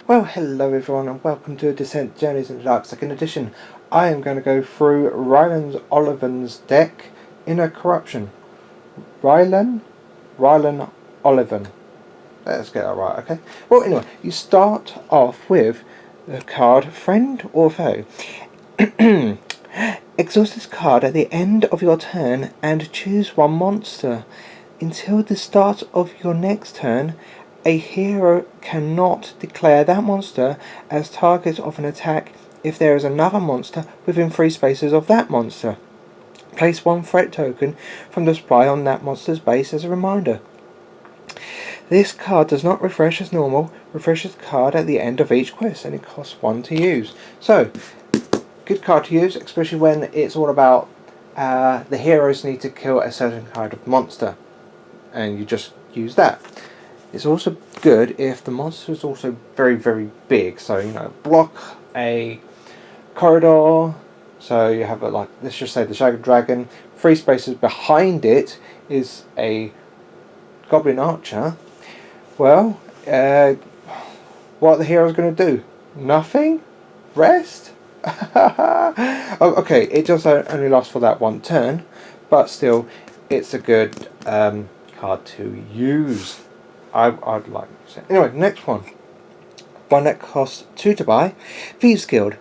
Well, hello everyone and welcome to Descent Journeys into Dark Second Edition. I am going to go through Rylan Olliven's deck in a corruption. Rylan Olliven. Let's get that right, okay? Well, anyway, you start off with the card Friend or Foe. Exhaust this card at the end of your turn and choose one monster. Until the start of your next turn, a hero cannot declare that monster as target of an attack if there is another monster within 3 spaces of that monster. Place 1 threat token from the supply on that monster's base as a reminder. This card does not refresh as normal, refreshes the card at the end of each quest, and it costs 1 to use. So, good card to use, especially when it's all about the heroes need to kill a certain kind of monster, and you just use that. It's also good if the monster is also very, very big. So, block a corridor. So you have let's just say the Shadow Dragon. 3 spaces behind it is a Goblin Archer. Well, what are the heroes going to do? Nothing? Rest? Oh, okay, it does only lasts for that 1 turn, but still, it's a good card to use. I'd like to say. Anyway, next one. One that costs 2 to buy. Thieves Guild.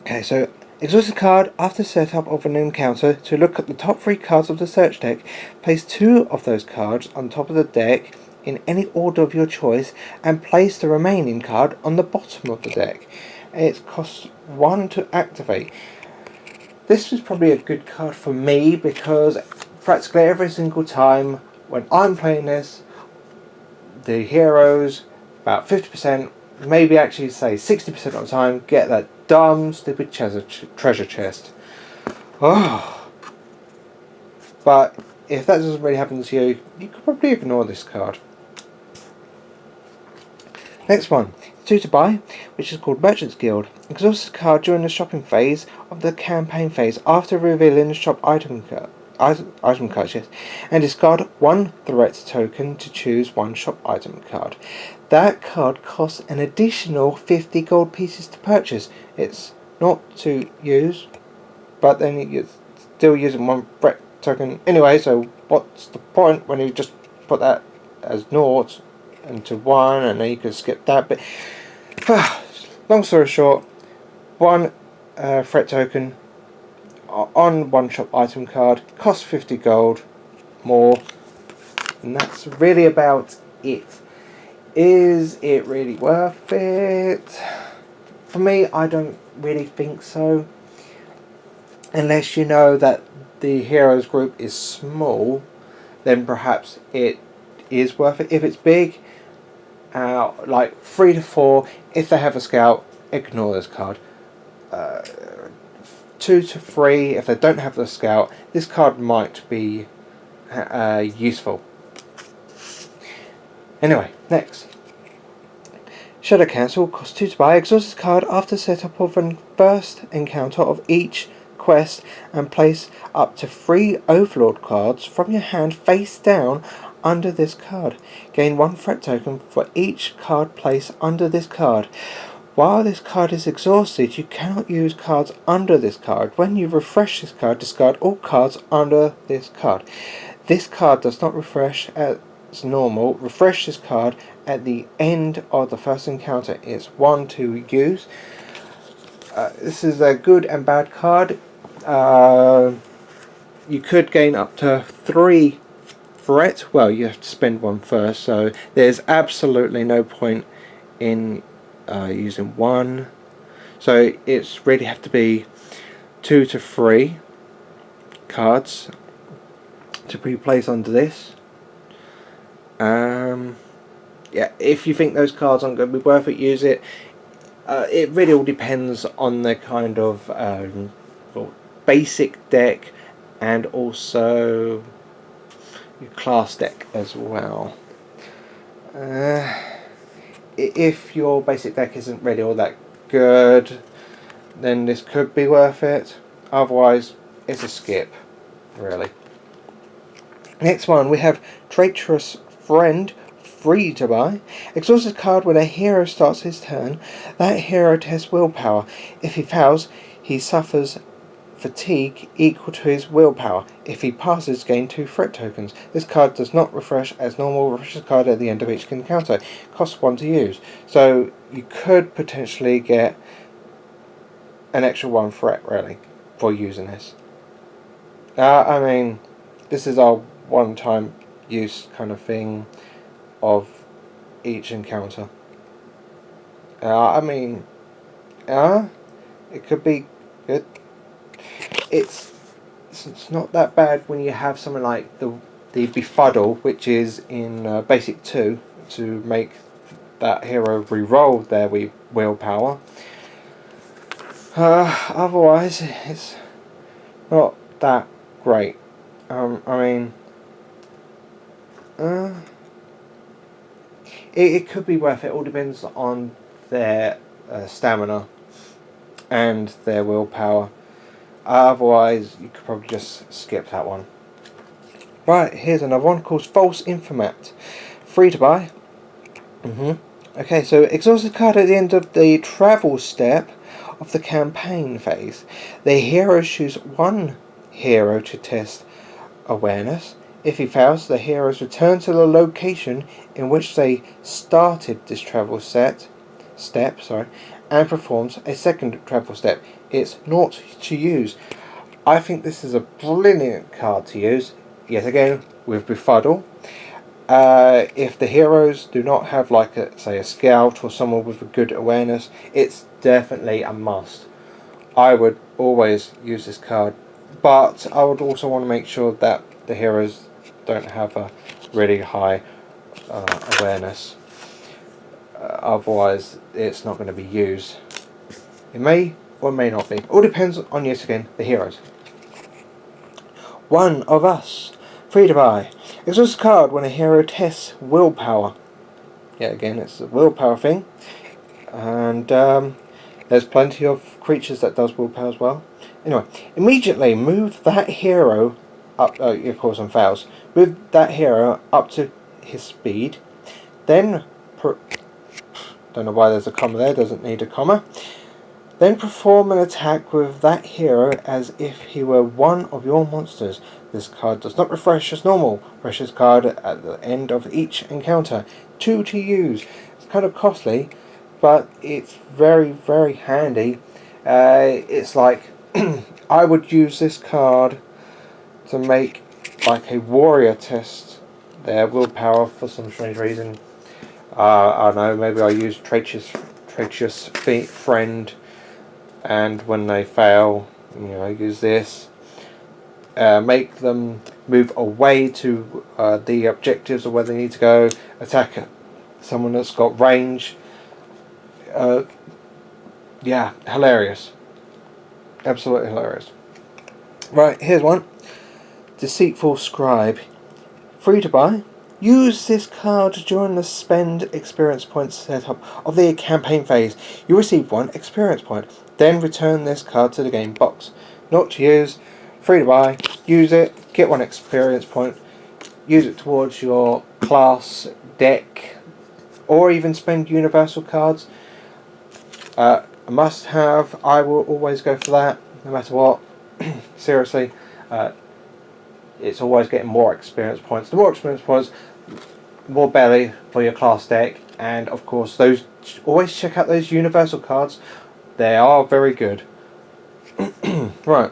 Okay, so exhaust a card after setup of an encounter to look at the top 3 cards of the search deck. Place 2 of those cards on top of the deck in any order of your choice and place the remaining card on the bottom of the deck. It costs 1 to activate. This is probably a good card for me because practically every single time when I'm playing this, the heroes, about 50%, maybe actually say 60% of the time, get that dumb, stupid treasure chest. Oh. But if that doesn't really happen to you, you could probably ignore this card. Next one, 2 to buy, which is called Merchant's Guild. Exhaust the card during the shopping phase of the campaign phase after revealing the shop item cards, yes, and discard 1 threat token to choose 1 shop item card. That card costs an additional 50 gold pieces to purchase. It's not to use, but then you're still using 1 threat token anyway, so what's the point when you just put that as naught into 1 and then you can skip that bit. Long story short, 1 threat token on 1 shop item card, costs 50 gold more, and that's really about it. Is it really worth it? For me, I don't really think so, unless you know that the heroes group is small, then perhaps it is worth it. If it's big, like 3 to 4, if they have a scout, ignore this card. 2 to 3, if they don't have the scout, this card might be useful. Anyway, next. Shadow Council costs 2 to buy. Exhaust this card after setup of a first encounter of each quest and place up to 3 Overlord cards from your hand face down under this card. Gain 1 threat token for each card placed under this card. While this card is exhausted, you cannot use cards under this card. When you refresh this card, discard all cards under this card. This card does not refresh as normal. Refresh this card at the end of the first encounter. It's 1 to use. This is a good and bad card. You could gain up to 3 threat. Well, you have to spend 1 first, so there's absolutely no point in using 1, so it's really have to be 2 to 3 cards to be placed under this. Yeah, if you think those cards aren't going to be worth it, use it. It really all depends on the kind of basic deck and also your class deck as well. If your basic deck isn't really all that good, then this could be worth it. Otherwise, it's a skip, really. Next one, we have Traitorous Friend free to buy. Exhaust this card when a hero starts his turn. That hero tests willpower. If he fails, he suffers fatigue equal to his willpower. If he passes, gain 2 threat tokens. This card does not refresh as normal. Refreshes card at the end of each encounter. Costs 1 to use. So you could potentially get an extra 1 threat, really, for using this. I mean, this is our one-time use kind of thing of each encounter. I mean, it could be good. It's not that bad when you have something like the Befuddle, which is in Basic 2, to make that hero re-roll their willpower. Otherwise, it's not that great. I mean, it could be worth it. All depends on their stamina and their willpower. Otherwise, you could probably just skip that one. Right, here's another one called False Informant. Free to buy. Okay, so exhaust the card at the end of the travel step of the campaign phase. The heroes choose one hero to test awareness. If he fails, the heroes return to the location in which they started this travel step, and performs a second travel step. It's not to use. I think this is a brilliant card to use, yet again, with Befuddle. If the heroes do not have, like, say, a scout or someone with a good awareness, it's definitely a must. I would always use this card, but I would also want to make sure that the heroes don't have a really high awareness. Otherwise, it's not going to be used. It may or may not be. All depends on, yet again, the heroes. One of Us. Free to buy. Exhaust card when a hero tests willpower. Yeah, again, it's a willpower thing. And there's plenty of creatures that does willpower as well. Anyway, immediately move that hero up, of course on fails, move that hero up to his speed. Then, don't know why there's a comma there, doesn't need a comma. Then perform an attack with that hero as if he were one of your monsters. This card does not refresh as normal. Refreshes card at the end of each encounter. 2 to use. It's kind of costly, but it's very, very handy. It's like, I would use this card to make like a warrior test their willpower for some strange reason. I don't know, maybe I use Tracious Friend, and when they fail, use this. Make them move away to the objectives of where they need to go, attack someone that's got range. Yeah, hilarious. Absolutely hilarious. Right, here's one. Deceitful Scribe. Free to buy. Use this card during the spend experience points setup of the campaign phase. You receive 1 experience point. Then return this card to the game box. Not to use. Free to buy. Use it. Get 1 experience point. Use it towards your class deck, or even spend universal cards. A must have. I will always go for that, no matter what. Seriously. It's always getting more experience points. The more experience points, more belly for your class deck, and of course those, always check out those universal cards. They are very good. Right.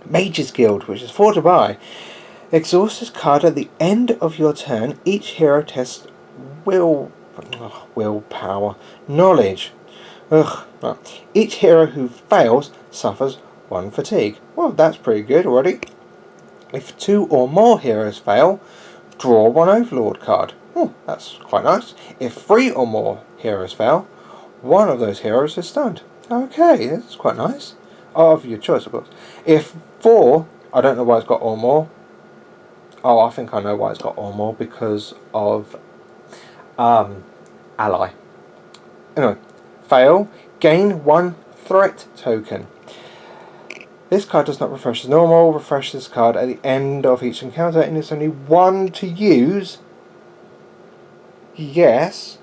Mage's Guild, which is 4 to buy. Exhaust this card at the end of your turn. Each hero tests willpower, knowledge. Right. Each hero who fails suffers 1 fatigue. Well, that's pretty good already. If 2 or more heroes fail, draw 1 Overlord card. Oh, that's quite nice. If 3 or more heroes fail, 1 of those heroes is stunned. Okay, that's quite nice. Of your choice, of course. If 4, I don't know why it's got or more. Oh, I think I know why it's got or more, because of ally. Anyway, fail, gain 1 threat token. This card does not refresh as normal. Refresh this card at the end of each encounter, and it's only 1 to use. Yes,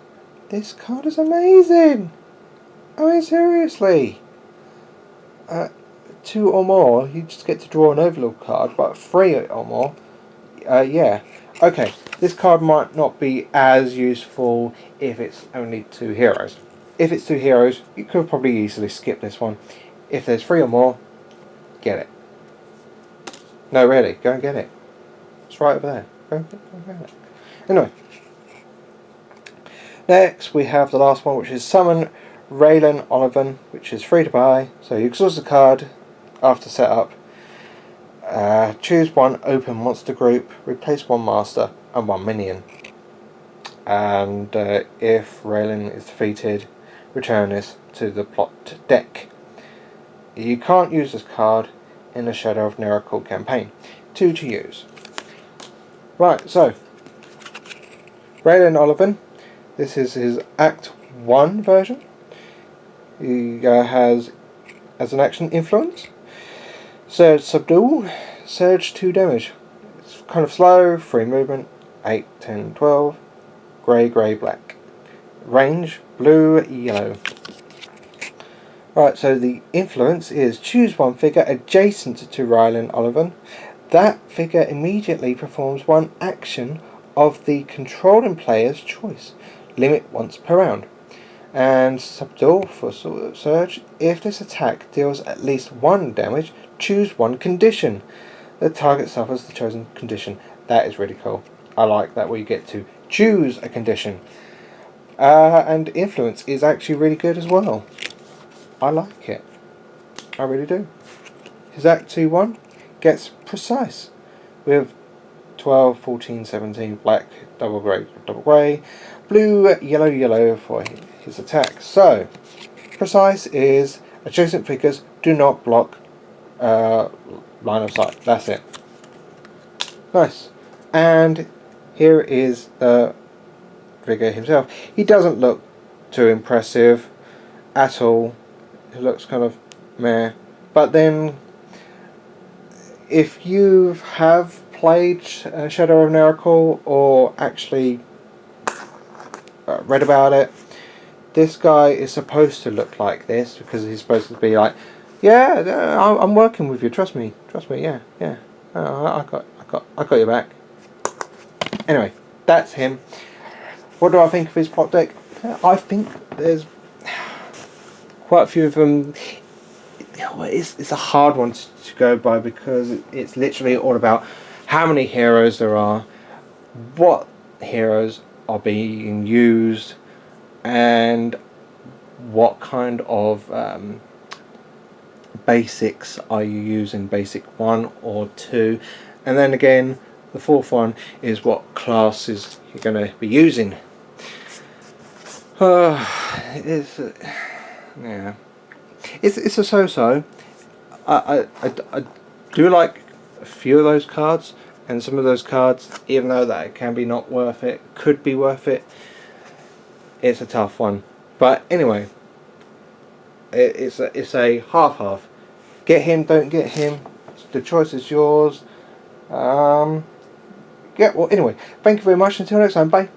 this card is amazing. I mean, seriously. 2 or more, you just get to draw an overlord card, but 3 or more, yeah. Okay, this card might not be as useful if it's only 2 heroes. If it's 2 heroes, you could probably easily skip this one. If there's 3 or more, get it. No, really, go and get it. It's right over there. Go and get it. Anyway. Next, we have the last one, which is Summon Rylan Olliven, which is free to buy. So you exhaust the card after setup. Choose 1 open monster group, replace 1 master and 1 minion. And if Rylan is defeated, return this to the plot deck. You can't use this card in the Shadow of Miracle campaign. 2 to use. Right, so Rylan Olliven, this is his Act 1 version. He has, as an action, Influence. Surge Subdual, Surge 2 damage. It's kind of slow, free movement, 8, 10, 12, grey, grey, black. Range, blue, yellow. Right, so the Influence is choose 1 figure adjacent to Rylan Olliven. That figure immediately performs 1 action of the controlling player's choice. Limit once per round. And Subdual for Surge. If this attack deals at least 1 damage, choose 1 condition. The target suffers the chosen condition. That is really cool. I like that where you get to choose a condition. And Influence is actually really good as well. I like it. I really do. His Act 2-1 gets precise with 12, 14, 17, black, double grey, blue, yellow, yellow for his attack. So, precise is adjacent figures do not block line of sight. That's it. Nice. And here is the figure himself. He doesn't look too impressive at all. He looks kind of meh. But then, if you have played Shadow of Miracle or actually read about it, this guy is supposed to look like this because he's supposed to be like, yeah, I'm working with you. Trust me, yeah. I got your back. Anyway, that's him. What do I think of his plot deck? I think there's quite a few of them. It's a hard one to go by because it's literally all about how many heroes there are, what heroes are being used, and what kind of basics are you using, basic 1 or 2, and then again the 4th one is what classes you're going to be using. It's a so-so. I do like a few of those cards, and some of those cards, even though that it can be not worth it, could be worth it. It's a tough one, but anyway, it's a half-half. Get him, don't get him. The choice is yours. Well, anyway, thank you very much. Until next time, bye.